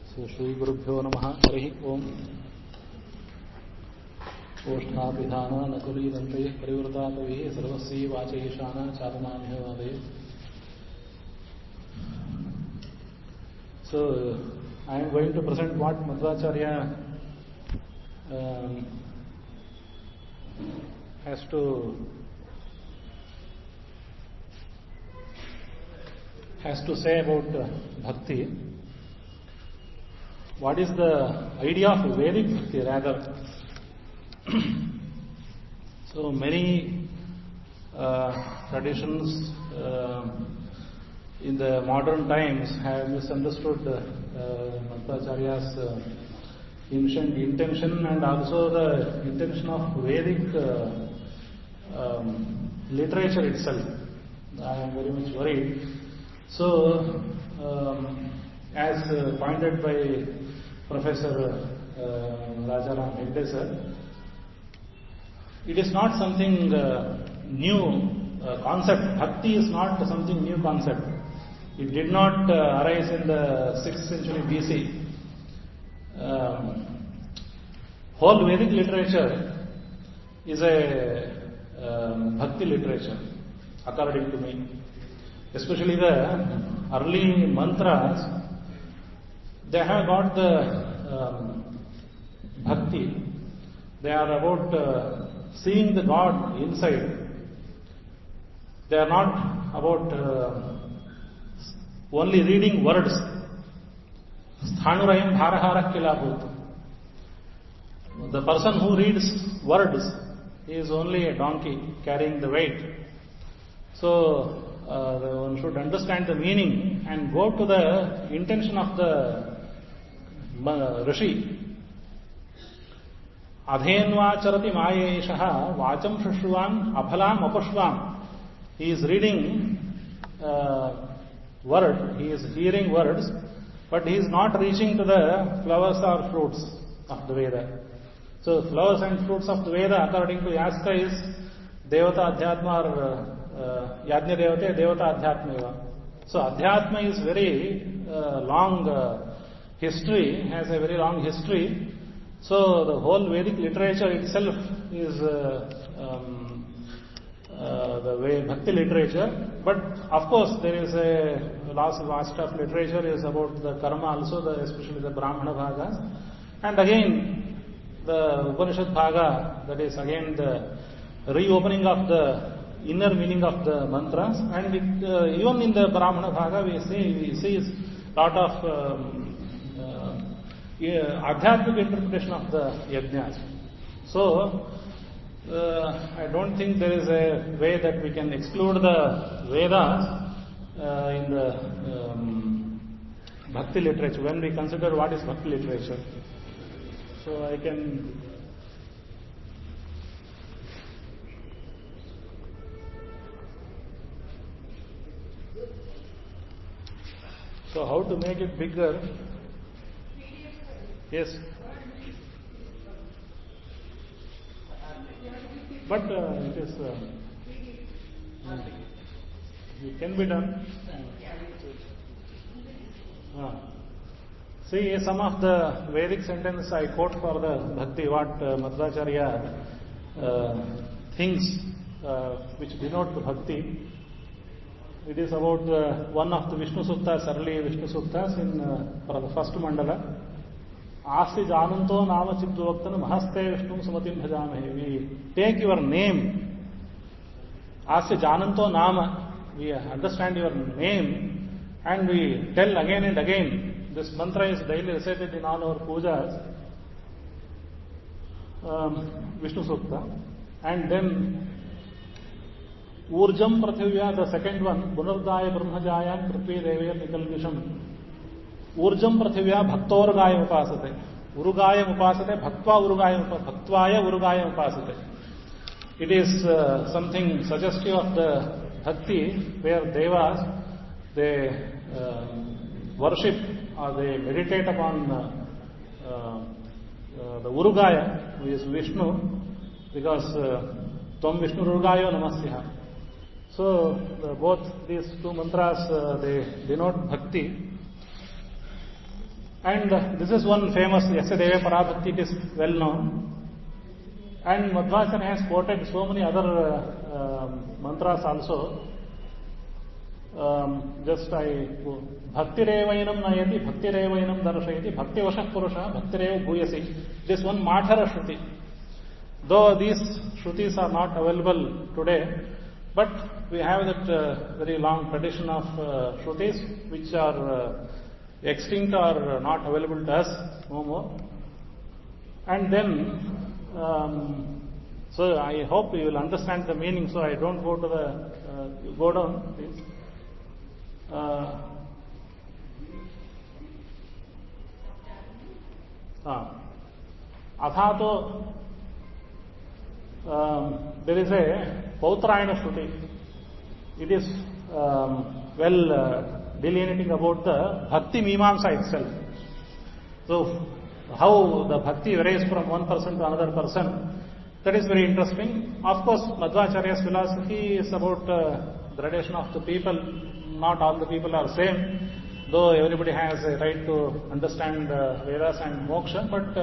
श्री गुरुभ्यो नमः। हरि ओम। ओष्ठापिधान नकुलीदन्ते परिवृतातवे सर्वस्यै वाचैशान चारणान्यवादये। So I am going to present what Madhvacharya has to say about bhakti. What is the idea of Vedic bhakti rather? So many traditions in the modern times have misunderstood Madhvacharya's ancient intention and also the intention of Vedic literature itself. I am very much worried. So, as pointed by Professor Rajaram Hegde sir, it is not something new concept. Bhakti is not something new concept. It did not arise in the 6th century BC. Whole Vedic literature is a Bhakti literature, according to me. Especially the early mantras, they have got the Bhakti. They are about seeing the God inside. They are not about only reading words. Sthanurayam bharahara kilabhut. The person who reads words is only a donkey carrying the weight. So one should understand the meaning and go to the intention of the Rishi. Adhenvacharati mayeshaha vacham shushruvam aphalam apushvam. He is reading word, he is hearing words, but he is not reaching to the flowers or fruits of the Veda. So flowers and fruits of the Veda, according to Yaska, is Devata Adhyatma or Yajna Devate, Devata Adhyatma. So Adhyatma is very long history, has a very long history. So the whole Vedic literature itself is the way Bhakti literature. But of course there is a vast of literature is about the karma also, especially the Brahmana bhagas. And again the Upanishad bhaga, that is again the reopening of the inner meaning of the mantras. And even in the Brahmana bhaga we see a lot of adhyatmic interpretation of the yajnas. So I don't think there is a way that we can exclude the Vedas in the Bhakti literature when we consider what is Bhakti literature. So I can so how to make it bigger? Yes. But it is it can be done. See, some of the Vedic sentence I quote for the Bhakti, what Madhvacharya thinks which denote the Bhakti. It is about one of the Vishnu Suktas, early Vishnu Suktas in for the first mandala. Asti jananto nama chidvaktana mahaste Vishnu samatim bhajamahe. We take your name. Asti jananto nama. We understand your name and we tell again and again. This mantra is daily recited in all our pujas. Vishnu Sukta. And then Urjam Prathivya, the second one, Punardaya Brahmajayam Prithvi Devya Nikalvisham. Urjam Prathivya Bhaktorgaya Upasate. Urugaya Upasate, Bhaktva Urugaya Bhaktvaya Urugaya Upasate. It is something suggestive of the Bhakti where Devas, they worship or they meditate upon the Urugaya, who is Vishnu, because Tvam Vishnu Urugayo Namasya. So both these two mantras they denote bhakti. And this is one famous Yasya Deve Parabhakti, it is well known. And Madhvacharya has quoted so many other mantras also. Just I go. Bhaktirevainam nayati, bhaktirevainam darshayati, bhaktivashah purusha, bhaktirev bhuyasi. This one Madhara Shruti. Though these Shrutis are not available today, but we have that very long tradition of Shrutis which are extinct or not available to us no more. And then, so I hope you will understand the meaning, so I don't go to the, go down please. Athato, there is a Pautrayana Shruti. It is well delineating about the Bhakti Mimamsa itself. So, how the Bhakti varies from one person to another person, that is very interesting. Of course, Madhvacharya's philosophy is about gradation of the people. Not all the people are same, though everybody has a right to understand Vedas and Moksha, but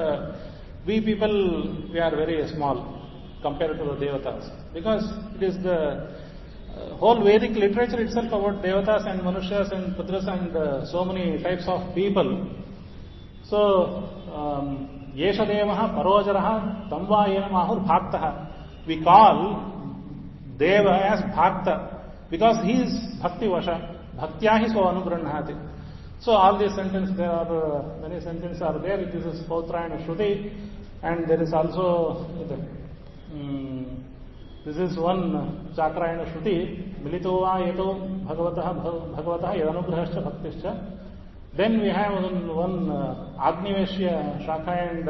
we people, we are very small compared to the Devatas. Because it is the whole Vedic literature itself about Devatas and Manushas and Putras and so many types of people. So, Yesha Devaha Parojaraha Tamva Yena Mahur Bhaktaha. We call Deva as Bhakta because he is Bhakti Vasha. Bhaktyahi so Anugrannhati. So all these sentences, there are many sentences are there. This is Pautrayana Shruti, and there is also this is one Chakrayana Shruti, Milito va yeto bhagavataha yadanugrahascha bhaktischa. Then we have one Agniveshya Shaka and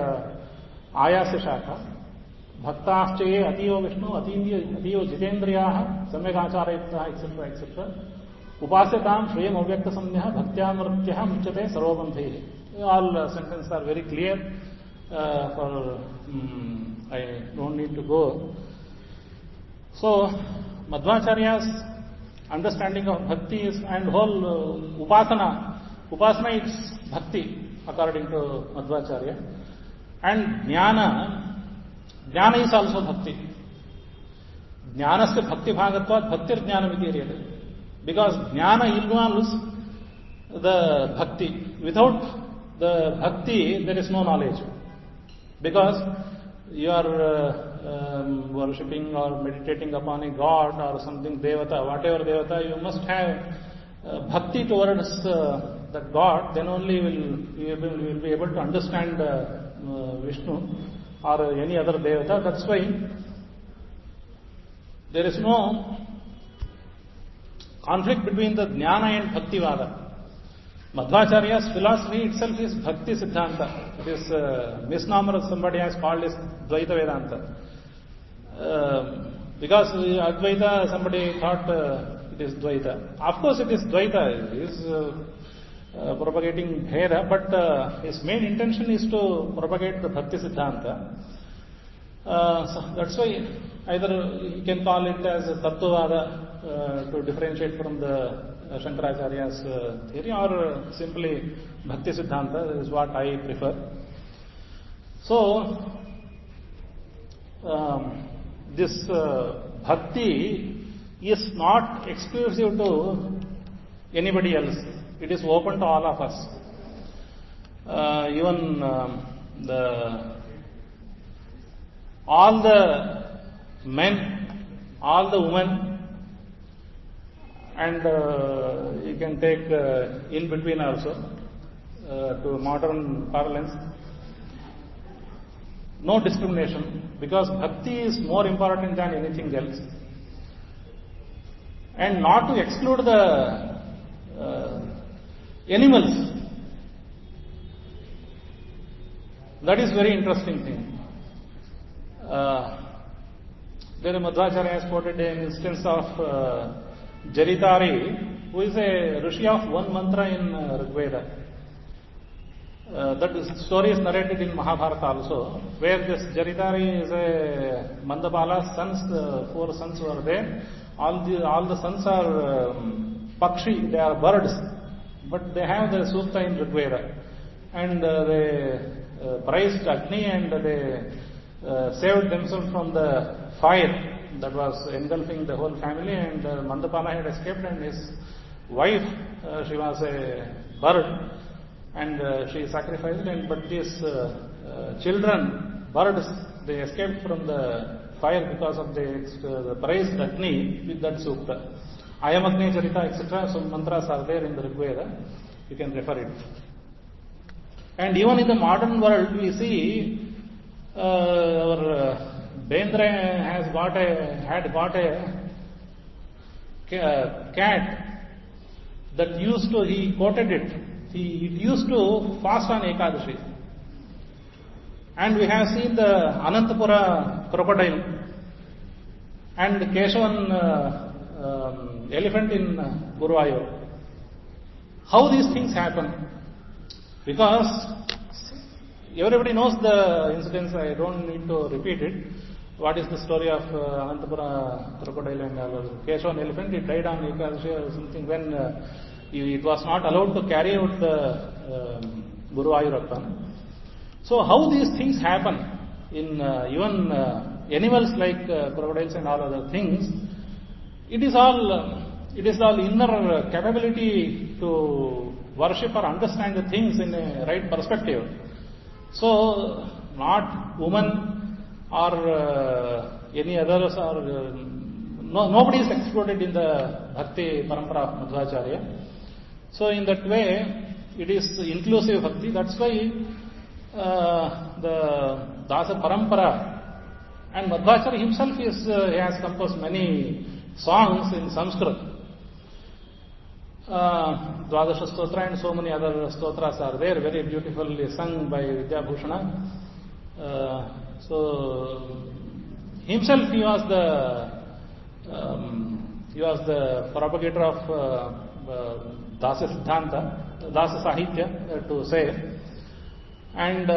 Ayasya Shaka. Bhaktaschaye atiyo Vishnu, atiyo jitendriyaha, samyagacharayuktaha, etc., etc. Upasyatam shriyam avyakta samnyaha bhaktyamartyaha muchyate sarvabandhehi. All sentences are very clear. I don't need to go. So, Madhvacharya's understanding of bhakti is, and whole upasana is bhakti according to Madhvacharya. And jnana is also bhakti. Jnanasya bhakti bhagatvat bhaktir jnanam iti. Because jnana involves the bhakti. Without the bhakti, there is no knowledge. Because you are worshipping or meditating upon a god or something, devata, whatever devata, you must have bhakti towards that god, then only you will be able to understand Vishnu or any other devata. That's why there is no conflict between the jnana and bhaktivada. Madhvacharya's philosophy itself is bhakti siddhanta. It is a misnomer somebody has called as Dvaita Vedanta. Because Advaita, somebody thought it is Dvaita. Of course it is Dvaita. It is propagating Bheda, but his main intention is to propagate the bhakti siddhanta. So that's why either you can call it as Tattvavada to differentiate from the Shankaracharya's theory, or simply Bhakti Siddhanta is what I prefer. So, this Bhakti is not exclusive to anybody else. It is open to all of us. Even all the men, all the women, and you can take in between also to modern parlance. No discrimination, because bhakti is more important than anything else. And not to exclude the animals. That is very interesting thing. There Madhvacharya has quoted an instance of Jaritari, who is a rishi of one mantra in Rigveda. That story is narrated in Mahabharata also, where this Jaritari is a Mandapala's sons, the 4 sons were there. All the sons are Pakshi, they are birds, but they have the Sukta in Rigveda. and they praised Agni, and they saved themselves from the fire that was engulfing the whole family, and Mandapala had escaped, and his wife, she was a bird, and she sacrificed, and but these children, birds, they escaped from the fire because of the praised Agni with that sukta. Ayam Agni Charita, etc. Some mantras are there in the Rigveda. You can refer it. And even in the modern world, we see our Bendre had got a cat that used to, he quoted it, it used to fast on Ekadashi. And we have seen the Anantapura crocodile and Keshavan elephant in Guruvayur. How these things happen? Because everybody knows the incidents, I don't need to repeat it. What is the story of Anantapura crocodile and Keshavan elephant? It died on Ekadashi or something when it was not allowed to carry out the Guruvayurappan. So how these things happen in even animals like crocodiles and all other things, it is all inner capability to worship or understand the things in a right perspective. So not woman or any others, or nobody is excluded in the Bhakti Parampara of Madhvacharya. So in that way, it is inclusive Bhakti. That's why the Dasa Parampara, and Madhvacharya himself he has composed many songs in Sanskrit. Dvadasha Stotra and so many other stotras are there, very beautifully sung by Vidyabhushana. So himself he was the propagator of Dasa Siddhanta, Dasa Sahitya to say. And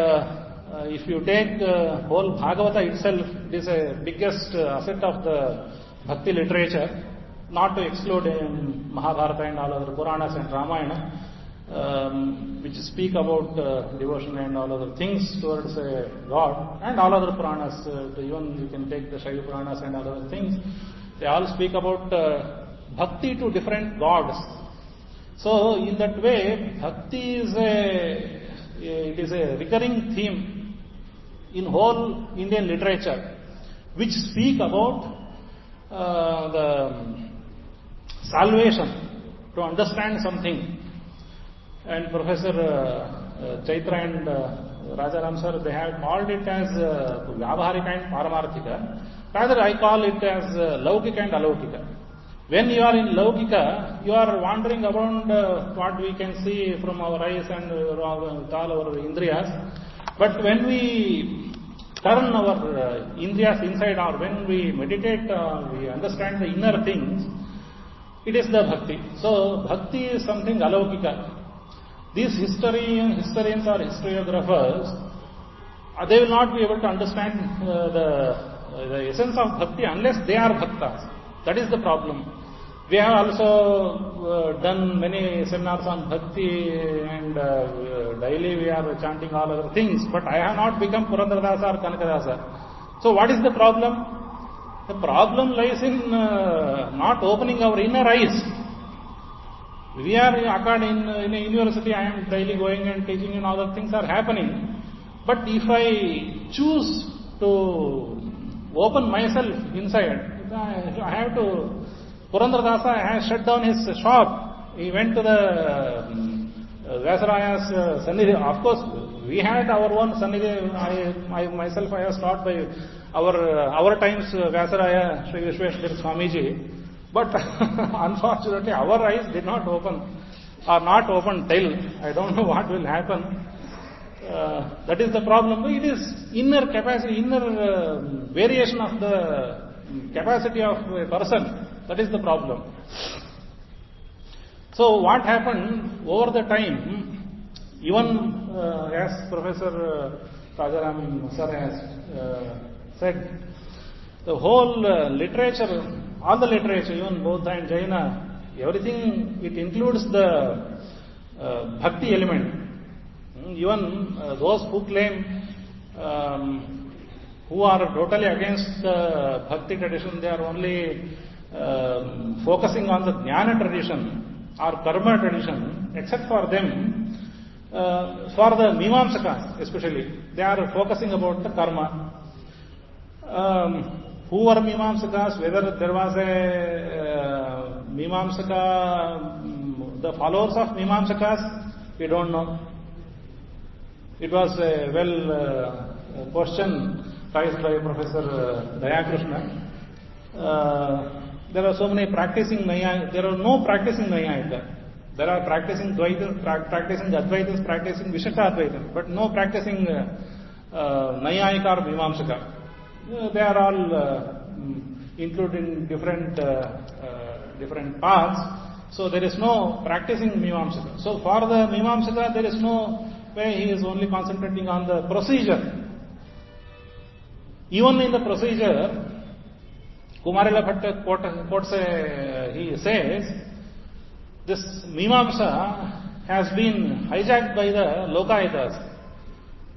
if you take whole Bhagavata itself, it is a biggest asset of the Bhakti literature, not to exclude Mahabharata and all other Puranas and Ramayana, which speak about devotion and all other things towards a God, and all other Puranas, even you can take the Shaiva Puranas and all other things, they all speak about Bhakti to different gods. So in that way, Bhakti is a recurring theme in whole Indian literature, which speak about the salvation, to understand something. And Professor Chaitra and Rajaram sir, they have called it as Vyavaharika and Paramarthika. Rather, I call it as Laukika and Alaukika. When you are in Laukika, you are wandering around what we can see from our eyes and with all our Indriyas. But when we turn our Indriyas inside, or when we meditate, we understand the inner things, it is the Bhakti. So Bhakti is something Alaukika. These historians or historiographers, they will not be able to understand the essence of Bhakti unless they are Bhaktas. That is the problem. We have also done many seminars on Bhakti, and daily we are chanting all other things, but I have not become Purandaradasa or Kanakadasa. So what is the problem? The problem lies in not opening our inner eyes. We are in a university, I am daily going and teaching, and all other things are happening. But if I choose to open myself inside, I have to. Purandaradasa has shut down his shop. He went to the Vyasaraya's Sannidhi. Of course, we had our own Sannidhi. I myself I was taught by our times Vyasaraya Sri Vishweshwar Swamiji. But unfortunately, our eyes did not open, or not open till. I don't know what will happen. That is the problem. It is inner capacity, inner variation of the capacity of a person. That is the problem. So what happened over the time, even as Professor Rajaram sir has said, the whole literature, all the literature, even Buddha and Jaina, everything, it includes the Bhakti element. Even those who claim, who are totally against the Bhakti tradition, they are only focusing on the Jnana tradition or Karma tradition, except for them, for the Mimamsakas especially, they are focusing about the Karma. Who were Mimamsakas, whether there was a Mimamsaka, the followers of Mimamsakas, we don't know. It was a question raised by Professor Dayakrishna. There are so many practicing Nayayika. There are no practicing Nayayika. There are practicing Dvaitas, practicing Advaitas, practicing Vishishtadvaitas, but no practicing Nayayika or Mimamsaka. They are all included in different paths. So there is no practicing Mimamsaka. So for the Mimamsaka, there is no way he is only concentrating on the procedure. Even in the procedure, Kumarila Bhatta quotes, he says, this Mimamsa has been hijacked by the Lokayitas.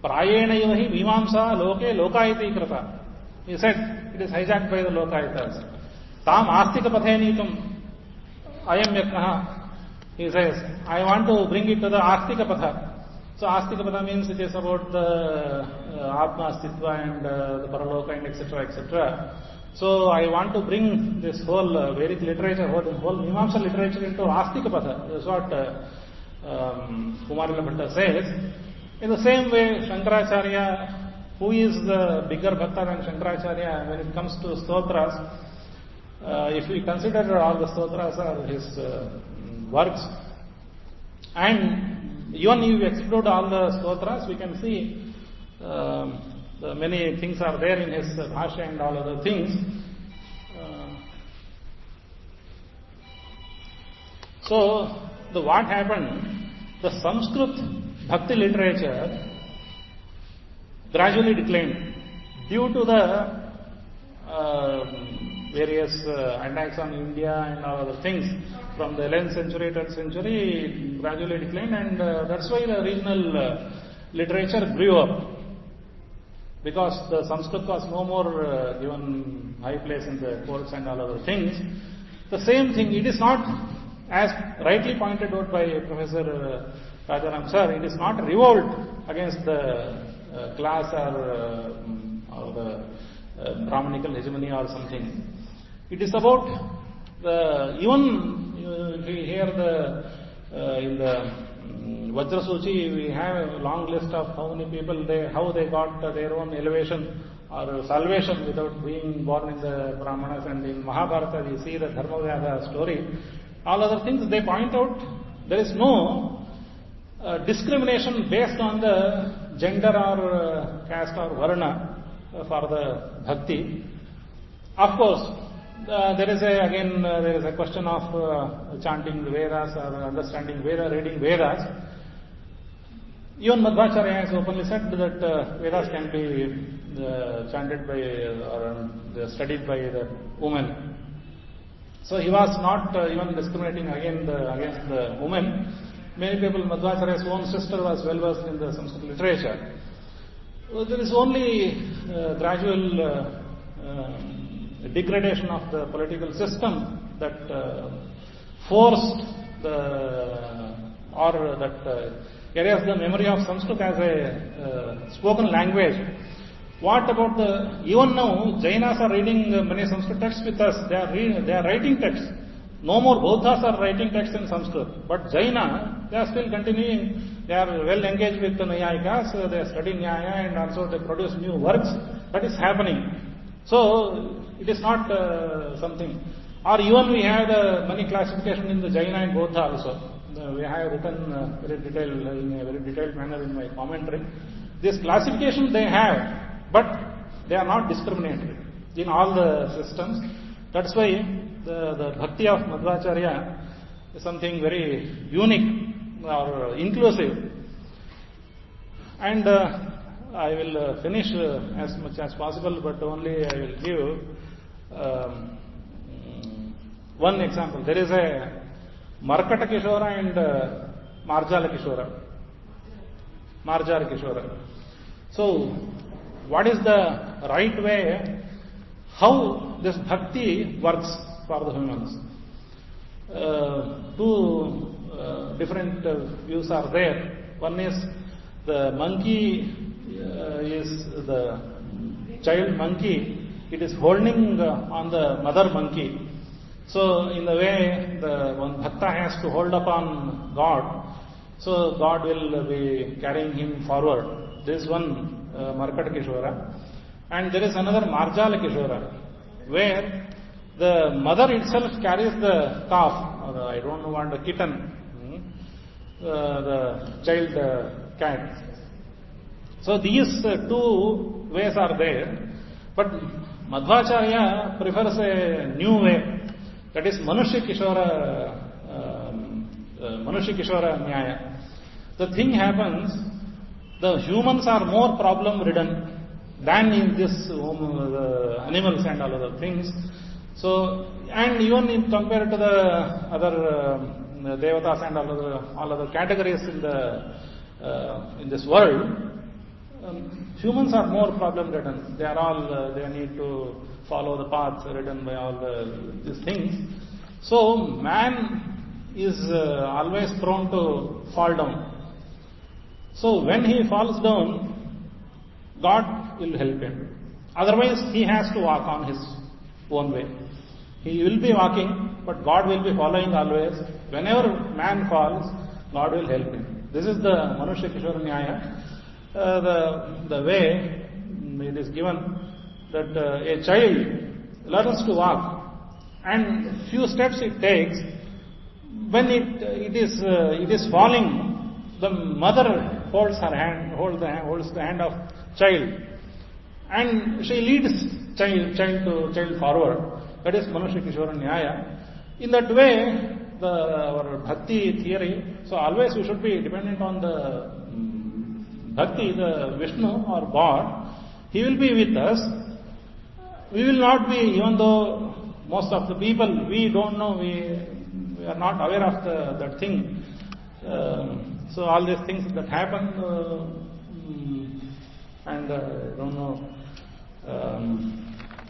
Prayena yohi Mimamsa loke lokayiti krata. He said, it is hijacked by the Lokayitas. Tam astika pathenitum ayam yatnaha. He says, I want to bring it to the astika patha. So astika patha means it is about the Atma Astitva and the Paraloka and etc. etc. So I want to bring this whole Vedic literature, whole Mimamsa literature into Astika Patha. That's what Kumarila Bhatta says. In the same way, Shankaracharya, who is the bigger Bhakta than Shankaracharya when it comes to stotras, if we consider all the stotras are his works, and even if we exclude all the stotras, we can see many things are there in his bhashya and all other things. So, what happened? The Sanskrit Bhakti literature gradually declined due to the various attacks on India and all other things. From the 11th century, 12th century, it gradually declined, and that's why the regional literature grew up. Because the Sanskrit was no more given high place in the courts and all other things. The same thing, it is not, as rightly pointed out by Professor Rajaram sir, it is not revolt against the class or the Brahmanical hegemony or something. It is about the, even if we hear in the Vajrasuchi, we have a long list of how many people how they got their own elevation or salvation without being born in the Brahmanas, and in Mahabharata we see the Dharmavyada story. All other things they point out, there is no discrimination based on the gender or caste or varna for the bhakti. Of course, there is a question of chanting the Vedas or understanding Veda, reading Vedas. Even Madhvacharya has openly said that Vedas can be chanted by or studied by the women. So he was not even discriminating against the women. Many people, Madhvacharya's own sister was well versed in the Sanskrit literature. There is only gradual degradation of the political system that forced erased the memory of Sanskrit as a spoken language. What about even now, Jainas are reading many Sanskrit texts with us. They are writing texts. No more Bauddhas are writing texts in Sanskrit. But Jaina, they are still continuing. They are well engaged with the Nayayikas. They are studying Nyaya and also they produce new works. That is happening. So, it is not something. Or even we have the many classification in the Jaina and Bauddha also. We have written in a very detailed manner in my commentary. This classification they have, but they are not discriminatory in all the systems. That's why the bhakti of Madhvacharya is something very unique or inclusive. And I will finish as much as possible, but only I will give one example. There is a Markata Kishora and Marjala Kishora. Marjar Kishora. So, what is the right way? How this bhakti works for the humans? Two different views are there. One is the monkey is the child monkey. It is holding on the mother monkey. So, in the way the one bhakta has to hold upon God, so God will be carrying him forward. This is one Markat Kishora. And there is another Marjala Kishora, where the mother itself carries the calf, or I don't know what, the kitten, the child cat. So these two ways are there, but Madhvacharya prefers a new way, that is Manushya Kishora Nyaya. The thing happens, the humans are more problem ridden than in this animals and all other things. So, and even in compared to the other devatas and all other categories in this world, humans are more problem ridden. They are all they need to follow the path written by all these things. So man is always prone to fall down. So when he falls down, God will help him. Otherwise, he has to walk on his own way. He will be walking, but God will be following always. Whenever man falls, God will help him. This is the Manushya Kishora Nyaya. The way it is given that a child learns to walk, and few steps it takes. When it is falling, the mother holds the hand of child, and she leads child forward. That is Manushya Kishora Nyaya. In that way, our bhakti theory, so always we should be dependent on the bhakti, the Vishnu or God. He will be with us. We will not be, even though most of the people, we don't know, we are not aware of that thing. So all these things that happen, and I don't know,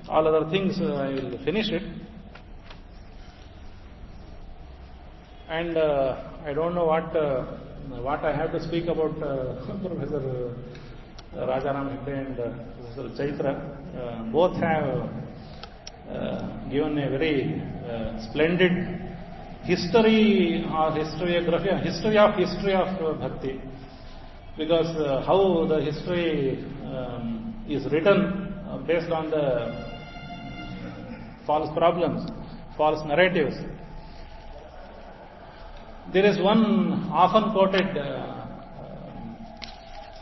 all other things, I will finish it. And I don't know what I have to speak about Professor Rajaram Hegde and Professor Chaitra. Both have given a very splendid history of bhakti, because how the history is written based on the false problems, false narratives. There is one often quoted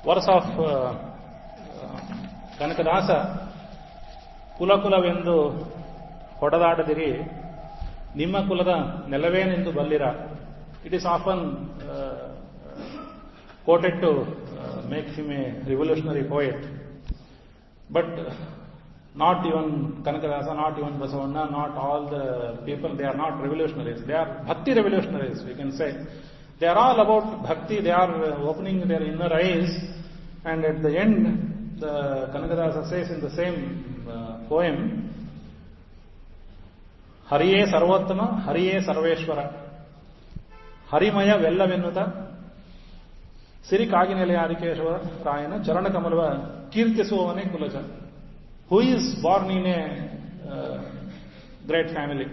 verse of Kanakadasa, Kula ಹೊಡೆದಾಡದಿರಿ ನಿಮ್ಮ ಕುಲದ ನೆಲವೇನೆಂದು ಬಲ್ಲಿರ. It is often quoted to make him a revolutionary poet. But not even Kanakadasa, not even Basavanna, not all the people, they are not revolutionaries. They are bhakti revolutionaries, we can say. They are all about bhakti, they are opening their inner eyes, and at the end, the Kanakadasa says in the same poem, Hariye Sarvottama, Hariye Sarveshwara, Harimaya Vellavennuta, Siri Kaginele Adikeshwara Rayana, Charana Kamalva, Kirtisovane Kulaja. Who is born in a great family?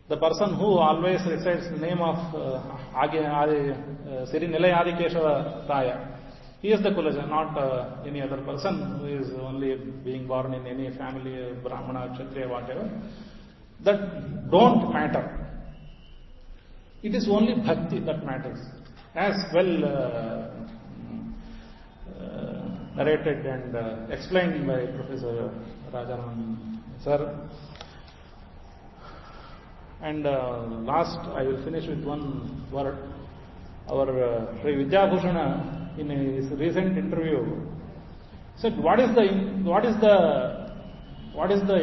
The person who always recites the name of Siri Nilay Adikeshwara Raya. He is the Kulaja, not any other person who is only being born in any family, Brahmana, Kshatriya, whatever. That don't matter. It is only bhakti that matters. As well narrated and explained by Professor Rajaram sir. And last, I will finish with one word. Our Sri Vidyabhushana, in his recent interview, said, what is the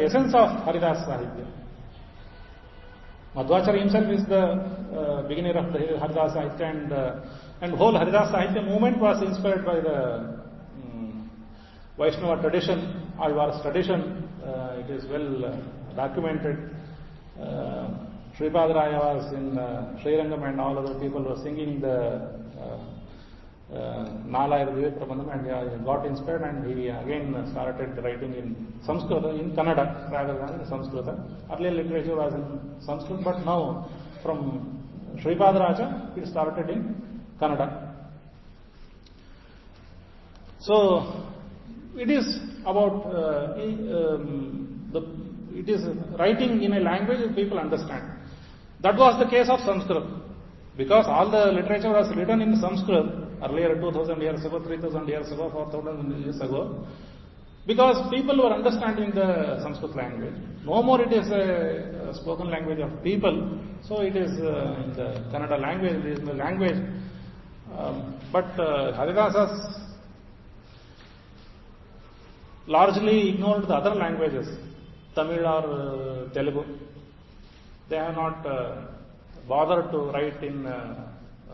essence of Haridas Sahitya? Madhvacharya himself is the beginner of the Haridas Sahitya, and And whole Haridas Sahitya movement was inspired by the Vaishnava tradition, Alvar's tradition. It is well documented. Sripad Raya was in Srirangam and all other people were singing the Nalayar Vivek Prabandham, and he got inspired and he again started writing in Sanskrit, in Kannada rather than in Sanskrit. Earlier literature was in Sanskrit, but now from Sripad Raja it started in Kannada. So it is about it is writing in a language that people understand. That was the case of Sanskrit, because all the literature was written in Sanskrit earlier, 2000 years ago, 3000 years ago, 4000 years ago, because people were understanding the Sanskrit language. No more it is a spoken language of people, so it is in the Kannada language, it is the language. But Haridasas largely ignored the other languages, Tamil or Telugu. They have not bothered to write in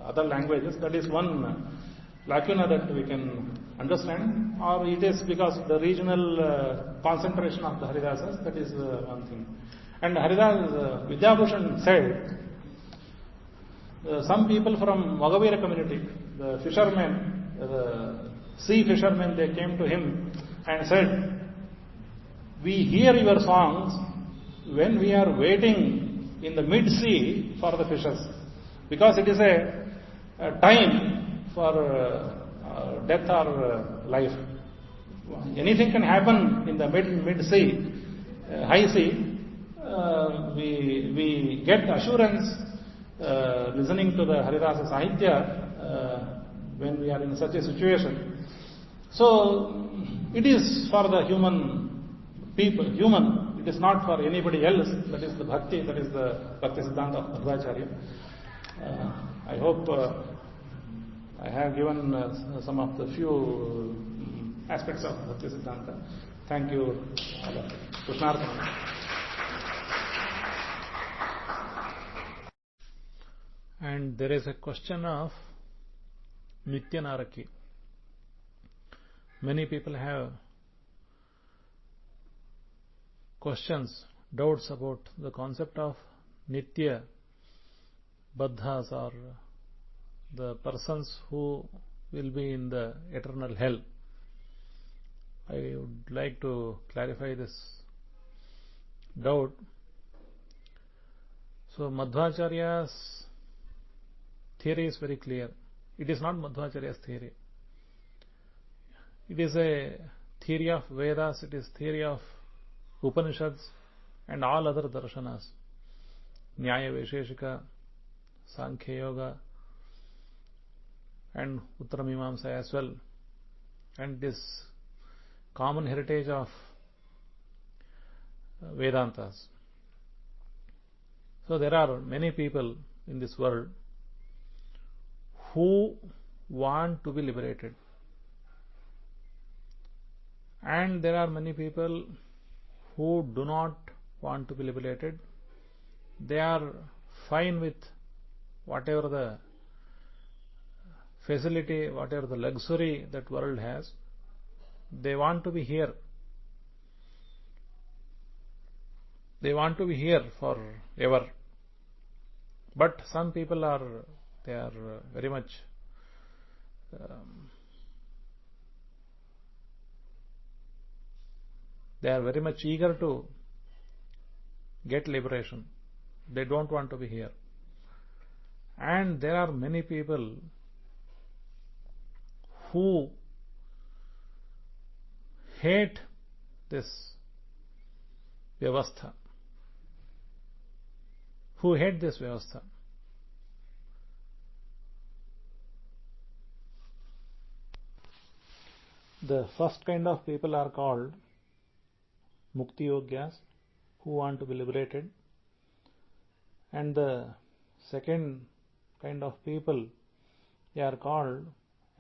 other languages. That is one lacuna that we can understand, or it is because the regional concentration of the Haridasas, that is one thing. And Haridas, Vidyabhushan said, some people from Magavira community, the fishermen, the sea fishermen, they came to him and said, we hear your songs when we are waiting in the mid-sea for the fishes, because it is a time for death or life. Anything can happen in the mid-sea, high sea. We get assurance listening to the Haridasa Sahitya when we are in such a situation. So it is for the human people, human. It is not for anybody else. That is the bhakti, that is the Bhakti Siddhanta of Madhvacharya. I hope I have given some of the few aspects of Bhakti Siddhanta. Thank you. Krishnarpana. And there is a question of Nitya Naraki. Many people have questions, doubts about the concept of Nitya Baddhas, or the persons who will be in the eternal hell. I would like to clarify this doubt. So Madhvacharya's theory is very clear. It is not Madhvacharya's theory. It is a theory of Vedas, it is theory of Upanishads and all other darshanas, Nyaya Vaisheshika, Sankhya Yoga and Uttaramimamsa as well, and this common heritage of Vedantas. So there are many people in this world who want to be liberated, and there are many people who do not want to be liberated. They are fine with whatever the facility, whatever the luxury that world has. They want to be here. They want to be here forever. But some people are very much they are very much eager to get liberation. They don't want to be here. And there are many people who hate this Vyavastha. Who hate this Vyavastha. The first kind of people are called Mukti Yogyas, who want to be liberated. And the second kind of people, they are called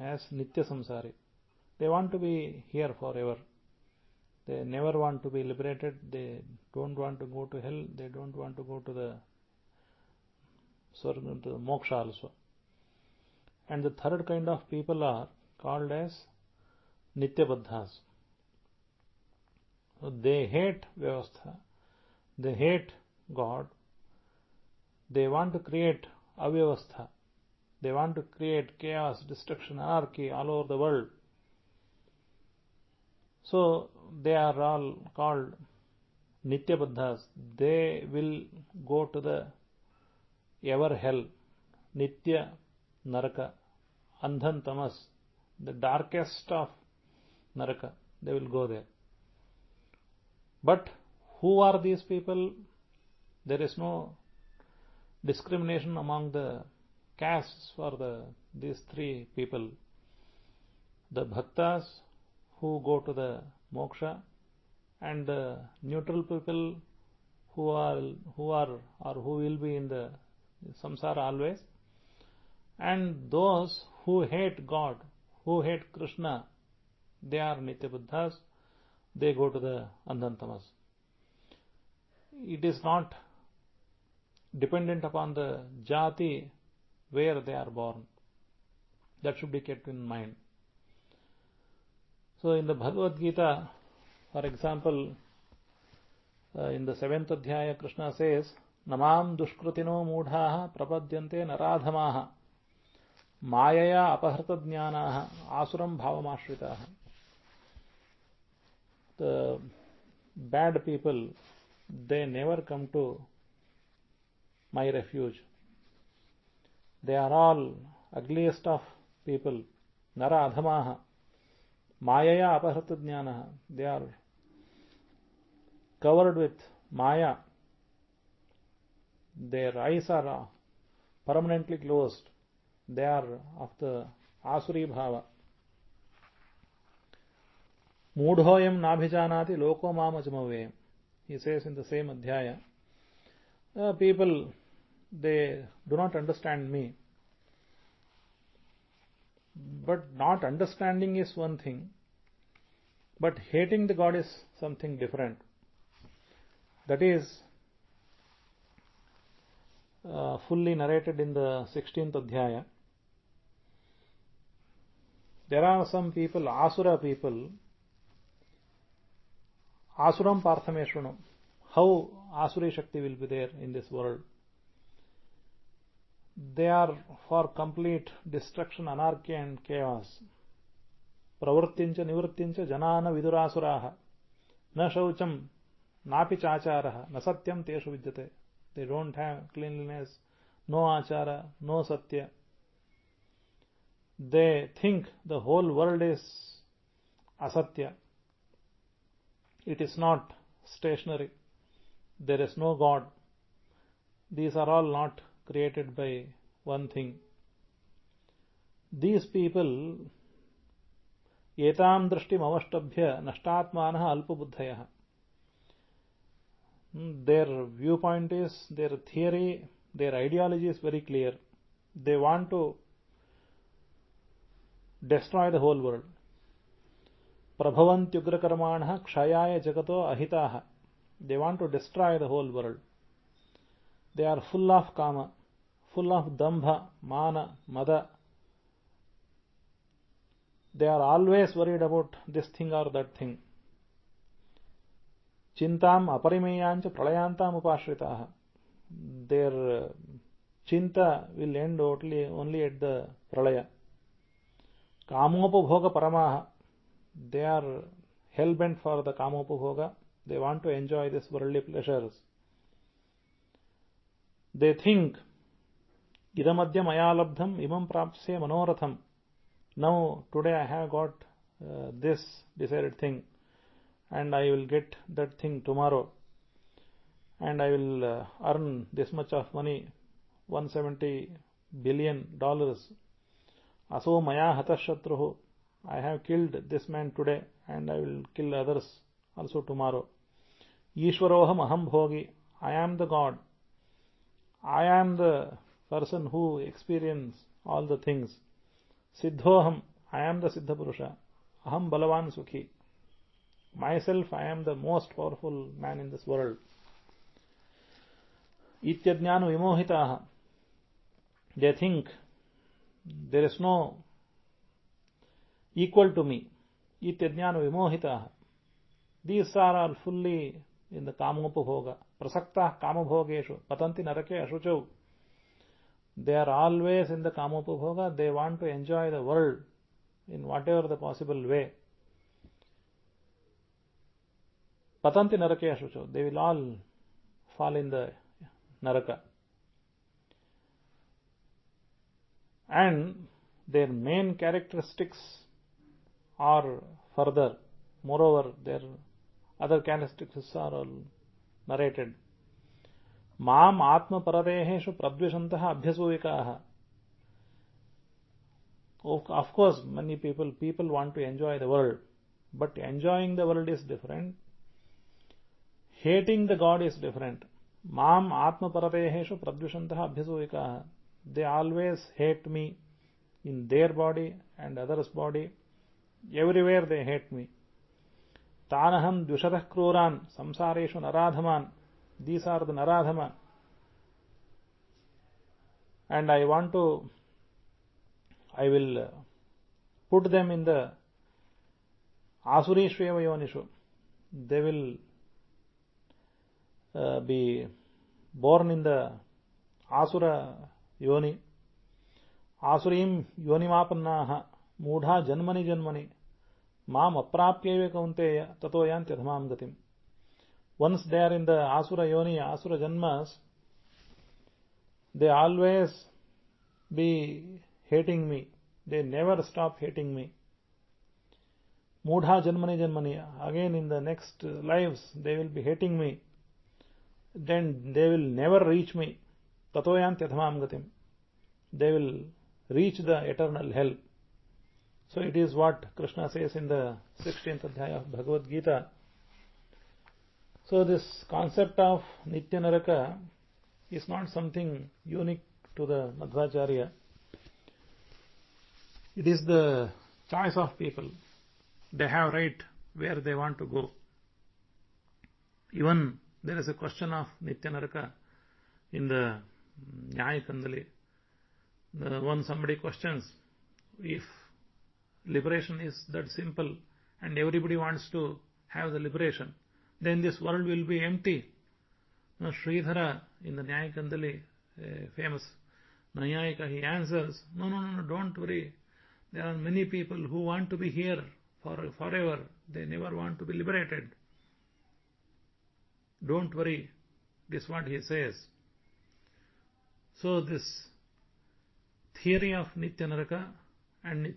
as Nitya Samsari. They want to be here forever. They never want to be liberated. They don't want to go to hell. They don't want to go to the Moksha also. And the third kind of people are called as Nityabaddhas. So they hate Vyavastha, they hate God, they want to create Avyavastha, they want to create chaos, destruction, anarchy all over the world. So they are all called Nityabaddhas. They will go to the ever hell, Nitya Naraka, Andhan Tamas, the darkest of Naraka. They will go there. But who are these people? There is no discrimination among the castes for these three people. The bhaktas who go to the moksha, and the neutral people who will be in the samsara always, and those who hate God, who hate Krishna, they are Nityabuddhas. They go to the Andhantamas. It is not dependent upon the jati where they are born. That should be kept in mind. So in the Bhagavad Gita, for example, in the 7th Adhyaya, Krishna says, Namam dushkrutino mudhaha prapadyante naradhamaha mayaya apahrta jnanaha asuram bhavamashritaha. The bad people, they never come to my refuge. They are all ugliest of people. Nara adhamaha. Mayaya apahrata jnanaha. They are covered with maya. Their eyes are permanently closed. They are of the asuri bhava. Mudhoyam nabhijanati loko mamajamavayam. He says in the same adhyaya, people, they do not understand me. But not understanding is one thing, but hating the God is something different. That is fully narrated in the 16th adhyaya. There are some people, asura people, asuram parthameshwanam. How asuri shakti will be there in this world? They are for complete destruction, anarchy and chaos. Pravrittincha nivrittincha janana vidurasuraha. Na shaucham, napi chacharaha, na satyam teshu vidyate. They don't have cleanliness, no achara, no satya. They think the whole world is asatya. It is not stationary. There is no God. These are all not created by one thing. These people, etam drishtim avashtabhya nashtatmanah alpabuddhayah. Their viewpoint is, their theory, their ideology is very clear. They want to destroy the whole world. Prabhavantyugrakarmanah kshayaya jagato ahitaha. They want to destroy the whole world. They are full of kama, full of dambha, mana, mada. They are always worried about this thing or that thing. Chintam aparimeyancha pralayantam upashritaha. Their chinta will end only at the pralaya. Kamopabhoga paramaha. They are hell-bent for the kamopabhoga. They want to enjoy these worldly pleasures. They think, idamadya maya labdham imam prapsya manoratham. Now, today I have got this desired thing, and I will get that thing tomorrow, and I will earn this much of money, $170 billion. Aso maya hatah shatruhu. I have killed this man today, and I will kill others also tomorrow. Ishwaroham aham bhogi. I am the God. I am the person who experiences all the things. Siddhoham. I am the Siddha Purusha. Aham balavan sukhi. Myself, I am the most powerful man in this world. Ityajnanu vimohitaha. They think there is no equal to me. Ityajnana vimohitaha. These are all fully in the kamopabhoga. Prasakta kamabhogeshu. Patanti narake ashuchau. They are always in the kamopabhoga. They want to enjoy the world in whatever the possible way. Patanti narake ashuchau. They will all fall in the naraka. And their main characteristics are further. Moreover, their other characteristics are all narrated. Mam atma paradeheshu pradvishantaha abhyasuvikaha. Of course, many people want to enjoy the world, but enjoying the world is different. Hating the God is different. Mam atma paradeheshu pradvishantaha abhyasuvikaha. They always hate me in their body and others' body. Everywhere they hate me. Tanaham dvishatah kruran samsareshu naradhaman. These are the naradhama. And I will put them in the asurishveva yonishu. They will be born in the asura yoni. Asurim yonimapannaha mudha janmani janmani mam aprapyeva kaunteya tato yanti adhamam gatim. Once they are in the asura yoni, asura janmas, they always be hating me. They never stop hating me. Mudha janmani janmani. Again in the next lives they will be hating me. Then they will never reach me. Tato yanti adhamam gatim. They will reach the eternal hell. So it is what Krishna says in the 16th adhyaya of Bhagavad Gita. So this concept of Nitya Naraka is not something unique to the Madhvacharya. It is the choice of people. They have right where they want to go. Even there is a question of Nitya Naraka in the Nyaya Kandali. When somebody questions if liberation is that simple and everybody wants to have the liberation, then this world will be empty. Now Sridhara in the Nyaya Kandali, famous Nayayika, he answers, no, don't worry. There are many people who want to be here forever. They never want to be liberated. Don't worry. This is what he says. So this theory of Nitya Naraka and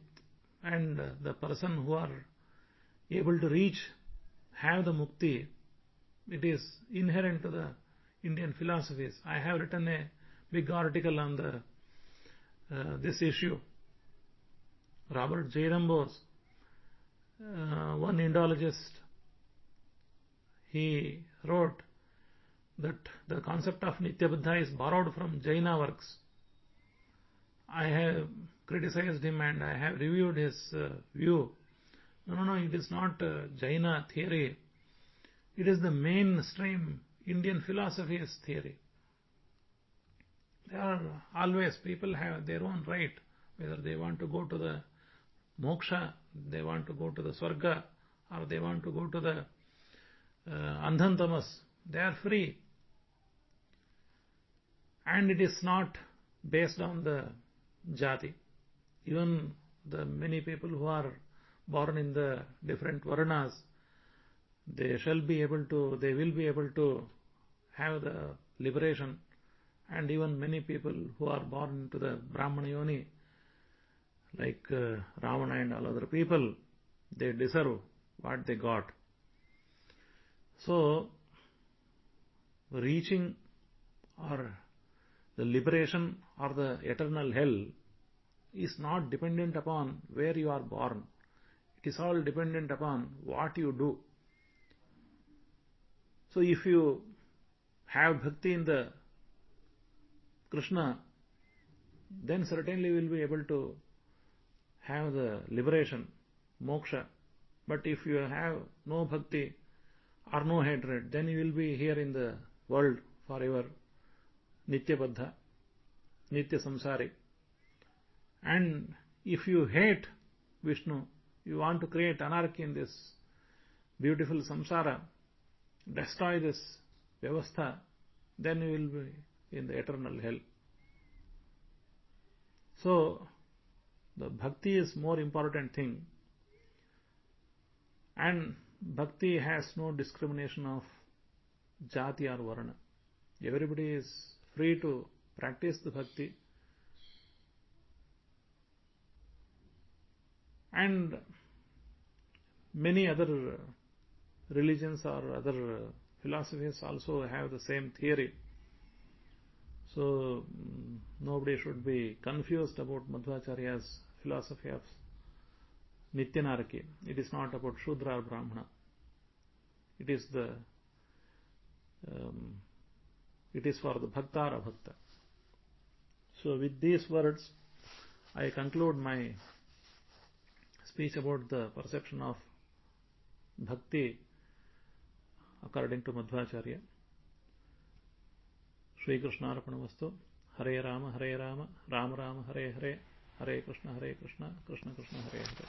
the person who are able to have the mukti, it is inherent to the Indian philosophies. I have written a big article on this issue. Robert J. Rambos, one Indologist, he wrote that the concept of Nitya Buddha is borrowed from Jaina works. I have criticized him and I have reviewed his view. No, it is not Jaina theory. It is the mainstream Indian philosophy's theory. There are always, people have their own right, whether they want to go to the moksha, they want to go to the swarga, or they want to go to the andhantamas. They are free. And it is not based on the jati. Even the many people who are born in the different varnas, they will be able to have the liberation. And even many people who are born into the Brahmana yoni, like Ravana and all other people, they deserve what they got. So, reaching or the liberation or the eternal hell is not dependent upon where you are born. It is all dependent upon what you do. So if you have bhakti in the Krishna, then certainly you will be able to have the liberation, moksha. But if you have no bhakti or no hatred, then you will be here in the world forever, Nitya Baddha, Nitya Samsari. And if you hate Vishnu, you want to create anarchy in this beautiful samsara, destroy this vyavastha, then you will be in the eternal hell. So, the bhakti is more important thing. And bhakti has no discrimination of jati or varna. Everybody is free to practice the bhakti. And many other religions or other philosophies also have the same theory. So nobody should be confused about Madhvacharya's philosophy of Nityanaraki. It is not about Shudra or Brahmana. It is for the Bhakta or Abhakta. So with these words, I conclude my speech about the perception of Bhakti according to Madhvacharya. Shri Krishna Arpanamastu. Hare Rama, Rama Rama, Hare Hare, Hare Krishna, Krishna Krishna, Hare Hare.